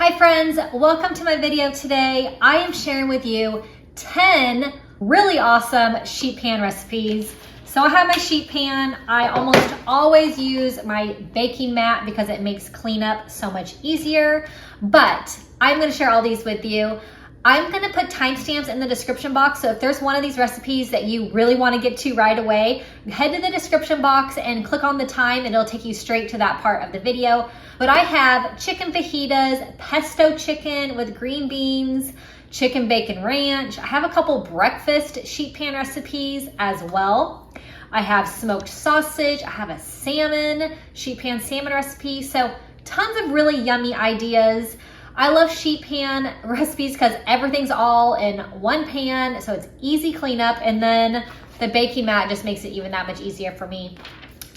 Hi friends, welcome to my video today. I am sharing with you 10 really awesome sheet pan recipes. So I have my sheet pan. I almost always use my baking mat because it makes cleanup so much easier, but I'm gonna share all these with you. I'm gonna put timestamps in the description box, so if there's one of these recipes that you really wanna get to right away, head to the description box and click on the time and it'll take you straight to that part of the video. But I have chicken fajitas, pesto chicken with green beans, chicken bacon ranch. I have a couple breakfast sheet pan recipes as well. I have smoked sausage, I have a salmon, sheet pan salmon recipe, so tons of really yummy ideas. I love sheet pan recipes because everything's all in one pan, so it's easy cleanup, and then the baking mat just makes it even that much easier for me.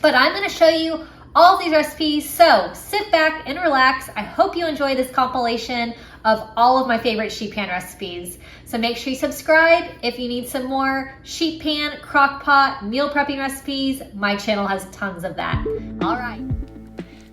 But I'm gonna show you all of these recipes, so sit back and relax. I hope you enjoy this compilation of all of my favorite sheet pan recipes. So make sure you subscribe if you need some more sheet pan, crock pot, meal prepping recipes. My channel has tons of that. All right.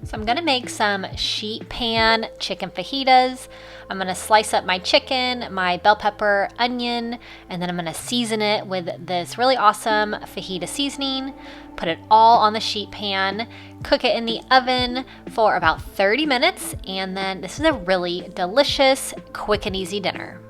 So I'm gonna make some sheet pan chicken fajitas. I'm gonna slice up my chicken, my bell pepper, onion, and then I'm gonna season it with this really awesome fajita seasoning. Put it all on the sheet pan, cook it in the oven for about 30 minutes, and then this is a really delicious, quick and easy dinner.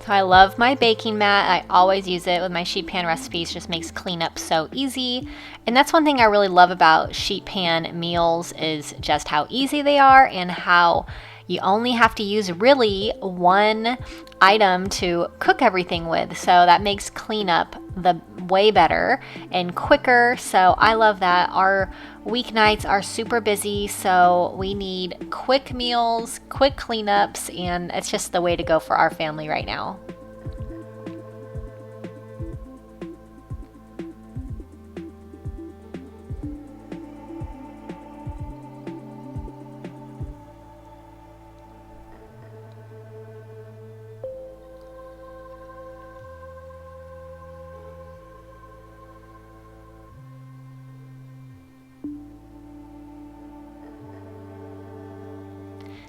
So I love my baking mat. I always use it with my sheet pan recipes. Just makes cleanup so easy. And that's one thing I really love about sheet pan meals is just how easy they are and how you only have to use really one item to cook everything with. So that makes cleanup the way better and quicker. So I love that. Our weeknights are super busy, so we need quick meals, quick cleanups, and it's just the way to go for our family right now.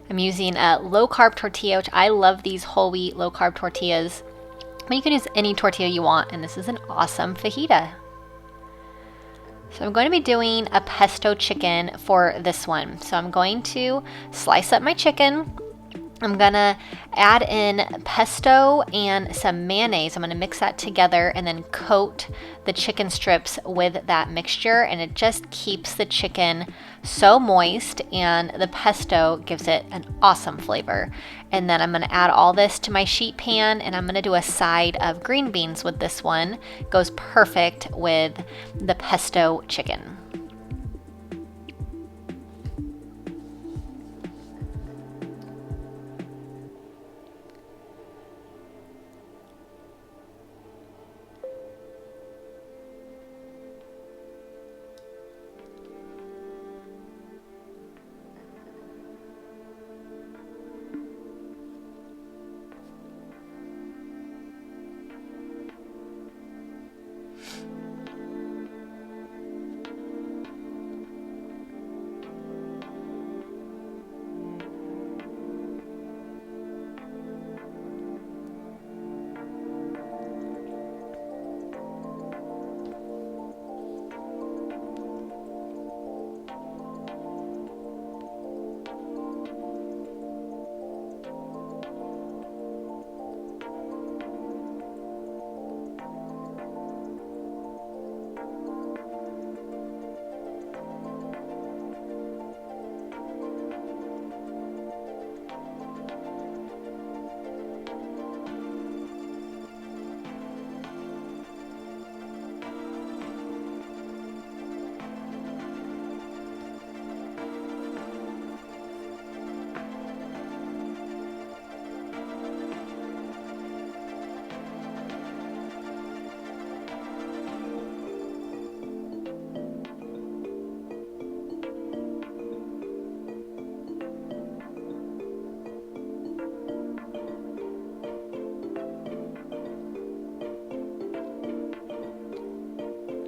I'm using a low carb tortilla, which I love these whole wheat low carb tortillas. But you can use any tortilla you want, and this is an awesome fajita. So I'm going to be doing a pesto chicken for this one. So I'm going to slice up my chicken. I'm gonna add in pesto and some mayonnaise. I'm gonna mix that together and then coat the chicken strips with that mixture, and it just keeps the chicken so moist, and the pesto gives it an awesome flavor. And then I'm gonna add all this to my sheet pan, and I'm gonna do a side of green beans with this one. It goes perfect with the pesto chicken.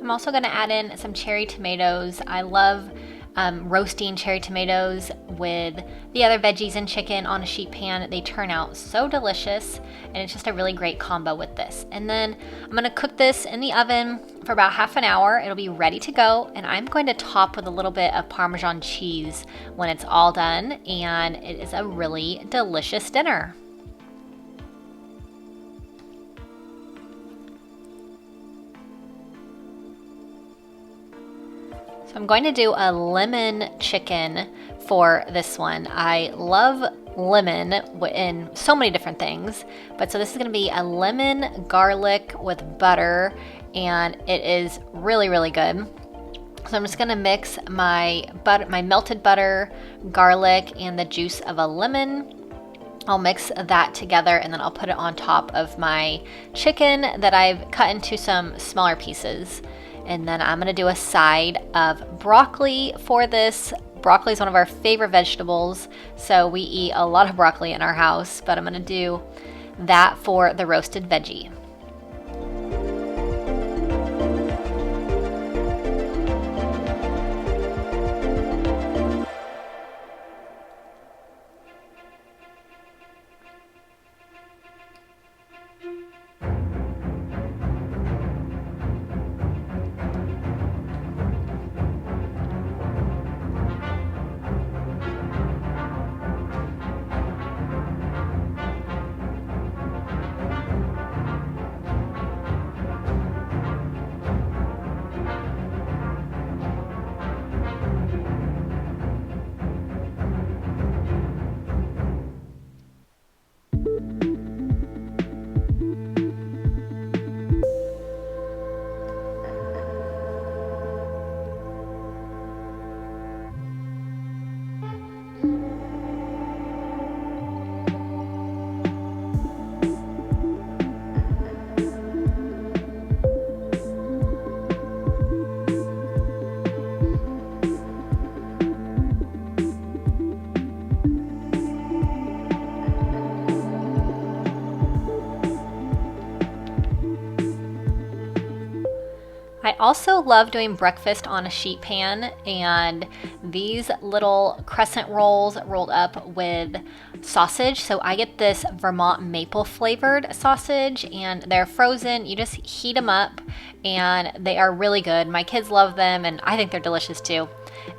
I'm also gonna add in some cherry tomatoes. I love roasting cherry tomatoes with the other veggies and chicken on a sheet pan. They turn out so delicious, and it's just a really great combo with this. And then I'm gonna cook this in the oven for about half an hour. It'll be ready to go, and I'm going to top with a little bit of Parmesan cheese when it's all done, and it is a really delicious dinner. So I'm going to do a lemon chicken for this one. I love lemon in so many different things, but so this is going to be a lemon garlic with butter, and it is really, really good. So I'm just going to mix my melted butter, garlic, and the juice of a lemon. I'll mix that together, and then I'll put it on top of my chicken that I've cut into some smaller pieces. And then I'm gonna do a side of broccoli for this. Broccoli is one of our favorite vegetables, so we eat a lot of broccoli in our house, but I'm gonna do that for the roasted veggie. I also love doing breakfast on a sheet pan, and these little crescent rolls rolled up with sausage. So I get this Vermont maple flavored sausage, and they're frozen. You just heat them up, and they are really good. My kids love them, and I think they're delicious too.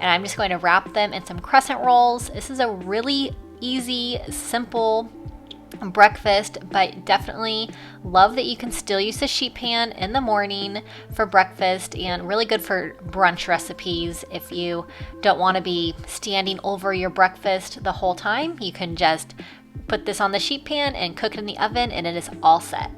And I'm just going to wrap them in some crescent rolls. This is a really easy, simple breakfast, but definitely love that you can still use the sheet pan in the morning for breakfast, and really good for brunch recipes. If you don't want to be standing over your breakfast the whole time, you can just put this on the sheet pan and cook it in the oven, and it is all set.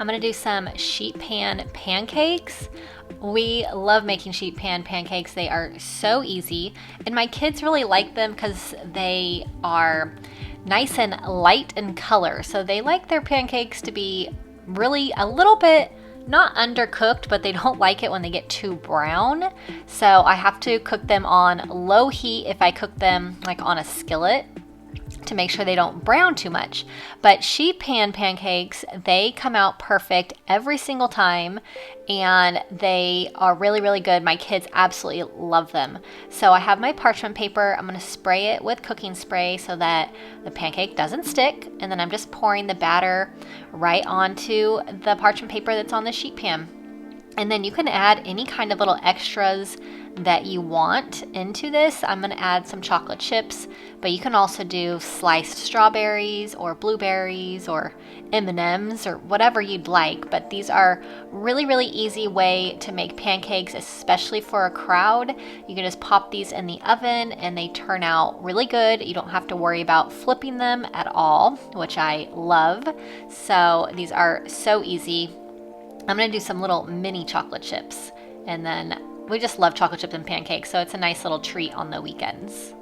I'm gonna do some sheet pan pancakes. We love making sheet pan pancakes. They are so easy, and my kids really like them because they are nice and light in color. So they like their pancakes to be really a little bit not undercooked, but they don't like it when they get too brown. So I have to cook them on low heat if I cook them like on a skillet, to make sure they don't brown too much. But sheet pan pancakes, they come out perfect every single time, and they are really, really good. My kids absolutely love them. So I have my parchment paper. I'm going to spray it with cooking spray so that the pancake doesn't stick, and then I'm just pouring the batter right onto the parchment paper that's on the sheet pan. And then you can add any kind of little extras that you want into this. I'm going to add some chocolate chips, but you can also do sliced strawberries or blueberries or M&Ms or whatever you'd like. But these are really, really easy way to make pancakes, especially for a crowd. You can just pop these in the oven and they turn out really good. You don't have to worry about flipping them at all, which I love. So these are so easy. I'm going to do some little mini chocolate chips, and then we just love chocolate chips and pancakes, so it's a nice little treat on the weekends.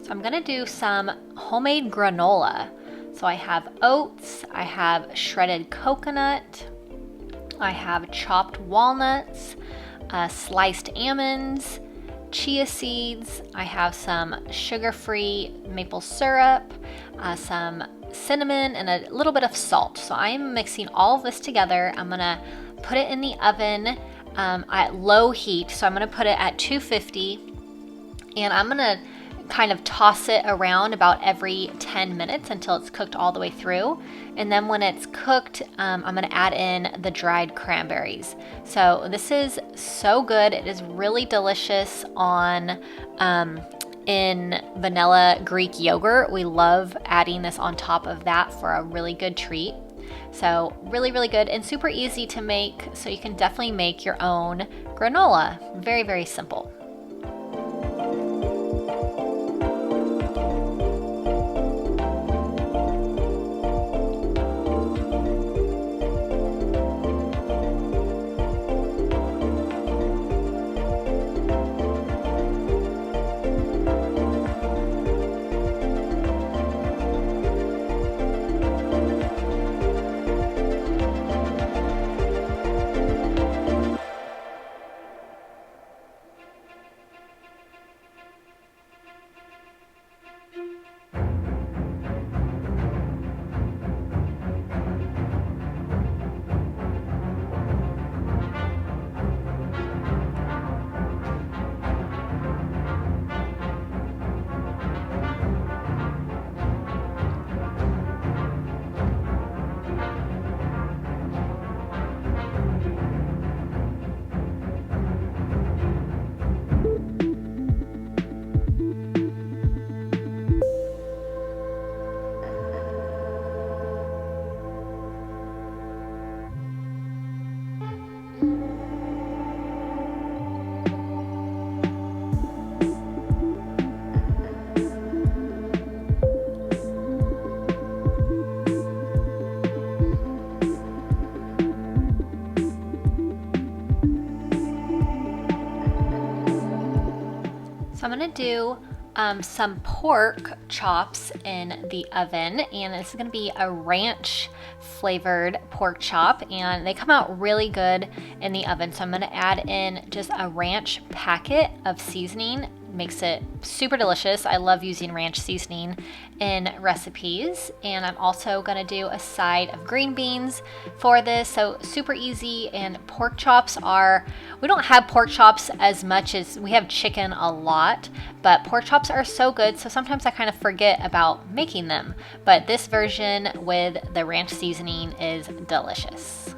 So I'm gonna do some homemade granola. So I have oats, I have shredded coconut, I have chopped walnuts, sliced almonds, chia seeds, I have some sugar-free maple syrup, some cinnamon, and a little bit of salt. So I'm mixing all of this together. I'm gonna put it in the oven at low heat. So I'm gonna put it at 250, and I'm gonna kind of toss it around about every 10 minutes until it's cooked all the way through. And then when it's cooked, I'm going to add in the dried cranberries. So this is so good. It is really delicious on in vanilla Greek yogurt. We love adding this on top of that for a really good treat. So really, really good and super easy to make. So you can definitely make your own granola. Very, very simple. So I'm gonna do some pork chops in the oven, and this is gonna be a ranch flavored pork chop, and they come out really good in the oven. So I'm gonna add in just a ranch packet of seasoning. makes it super delicious. I love using ranch seasoning in recipes. And I'm also gonna do a side of green beans for this. So super easy. And pork chops we don't have pork chops as much as we have chicken a lot, but pork chops are so good. So sometimes I kind of forget about making them. But this version with the ranch seasoning is delicious.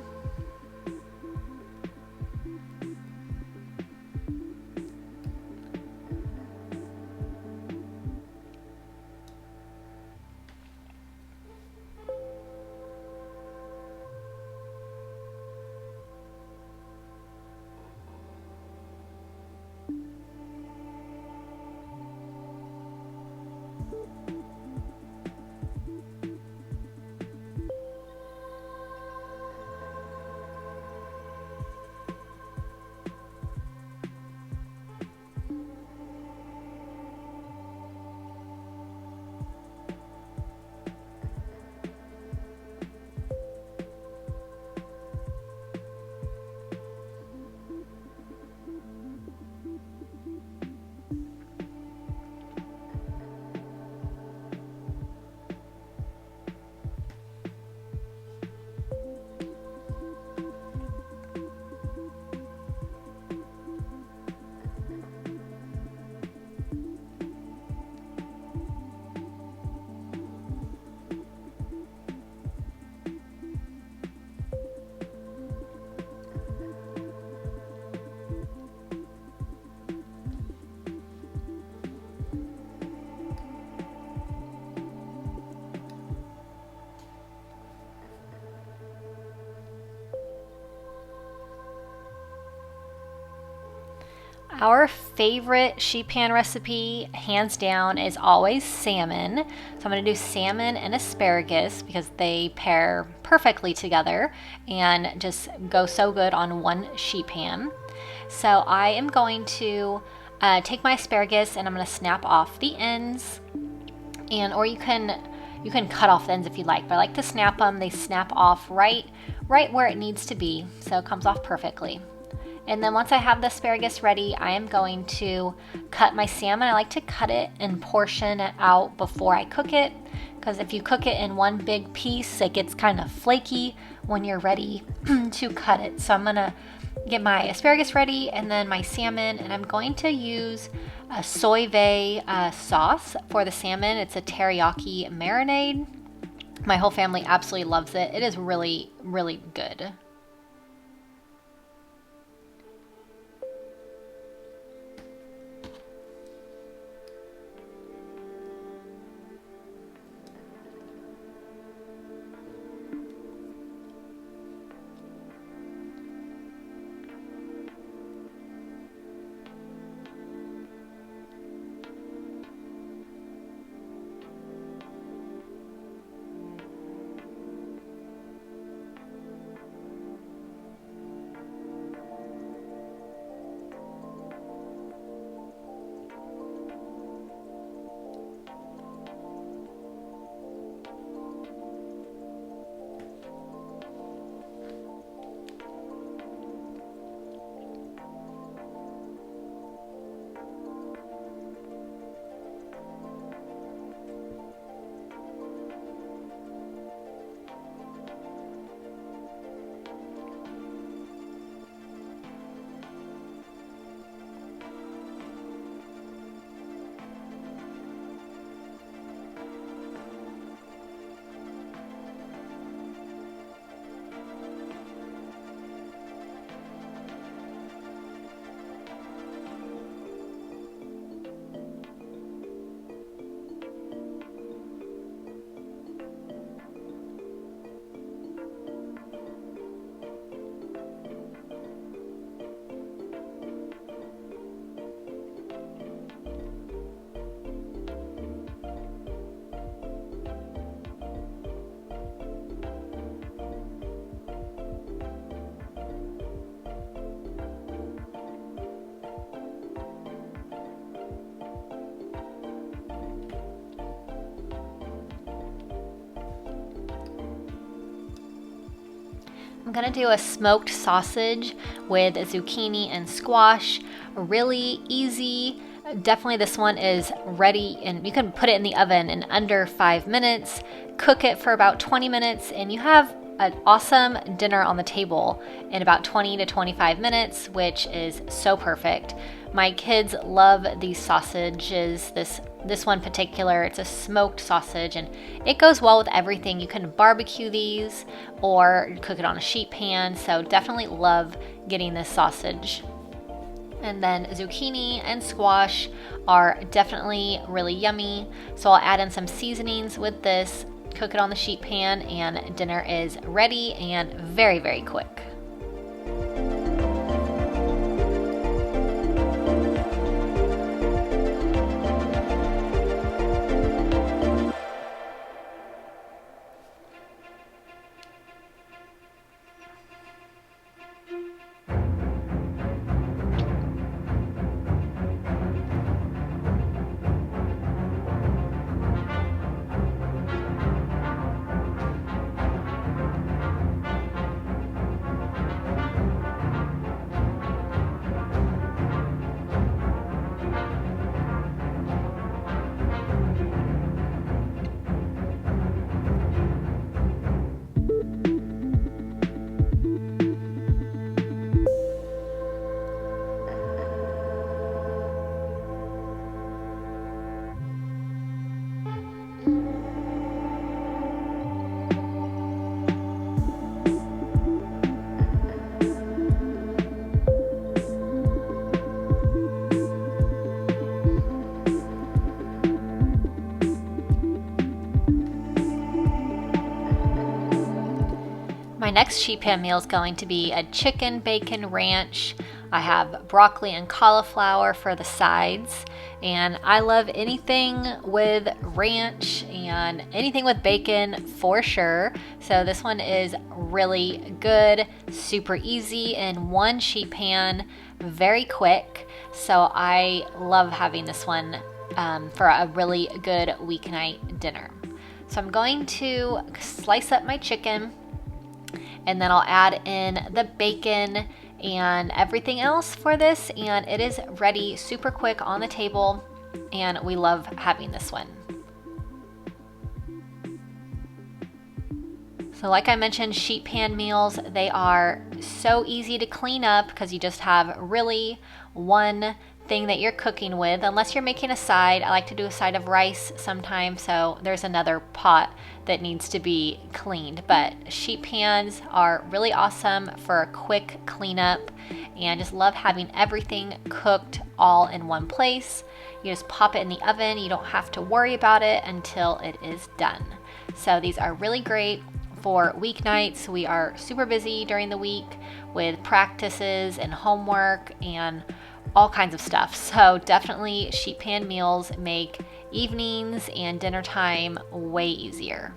Our favorite sheet pan recipe, hands down, is always salmon. So I'm going to do salmon and asparagus because they pair perfectly together and just go so good on one sheet pan. So I am going to take my asparagus and I'm going to snap off the ends, or you can cut off the ends if you like, but I like to snap them. They snap off right where it needs to be, so it comes off perfectly. And then once I have the asparagus ready, I am going to cut my salmon. I like to cut it and portion it out before I cook it, because if you cook it in one big piece, it gets kind of flaky when you're ready to cut it. So I'm gonna get my asparagus ready and then my salmon, and I'm going to use a soy sauce for the salmon. It's a teriyaki marinade. My whole family absolutely loves it. It is really, really good. I'm gonna do a smoked sausage with zucchini and squash. A really easy Definitely this one is ready, and you can put it in the oven in under 5 minutes, cook it for about 20 minutes, and you have an awesome dinner on the table in about 20 to 25 minutes, which is so perfect. My kids love these sausages. This one in particular, it's a smoked sausage, and it goes well with everything. You can barbecue these or cook it on a sheet pan, so definitely love getting this sausage. And then zucchini and squash are definitely really yummy. So I'll add in some seasonings with this, cook it on the sheet pan, and dinner is ready and very, very quick. My next sheet pan meal is going to be a chicken bacon ranch. I have broccoli and cauliflower for the sides, and I love anything with ranch and anything with bacon for sure. So this one is really good, super easy in one sheet pan, very quick. So I love having this one for a really good weeknight dinner. So I'm going to slice up my chicken, and then I'll add in the bacon and everything else for this, and it is ready super quick on the table, and we love having this one. So like I mentioned, sheet pan meals, they are so easy to clean up because you just have really one thing that you're cooking with, unless you're making a side. I like to do a side of rice sometimes, so there's another pot that needs to be cleaned. But sheet pans are really awesome for a quick cleanup, and just love having everything cooked all in one place. You just pop it in the oven. You don't have to worry about it until it is done. So these are really great for weeknights. We are super busy during the week with practices and homework and all kinds of stuff. So definitely sheet pan meals make evenings and dinner time way easier.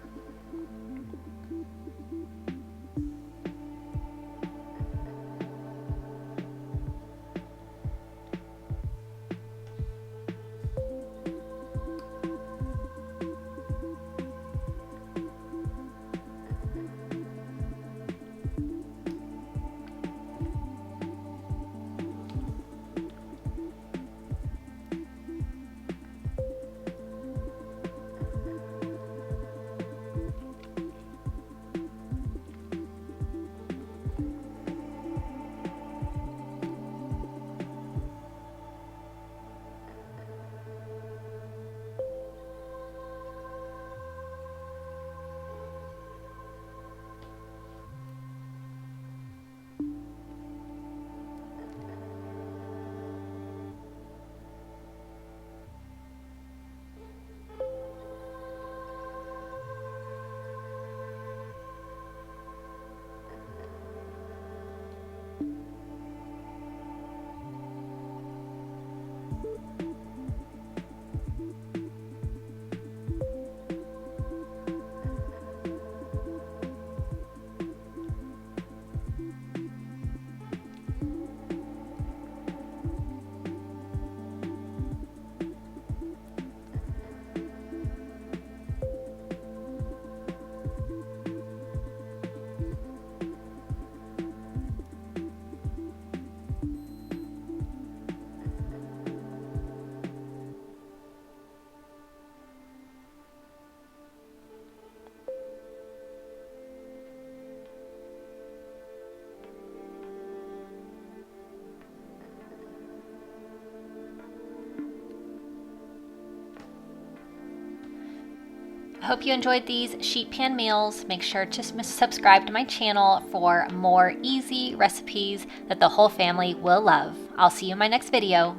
hope you enjoyed these sheet pan meals. Make sure to subscribe to my channel for more easy recipes that the whole family will love. I'll see you in my next video.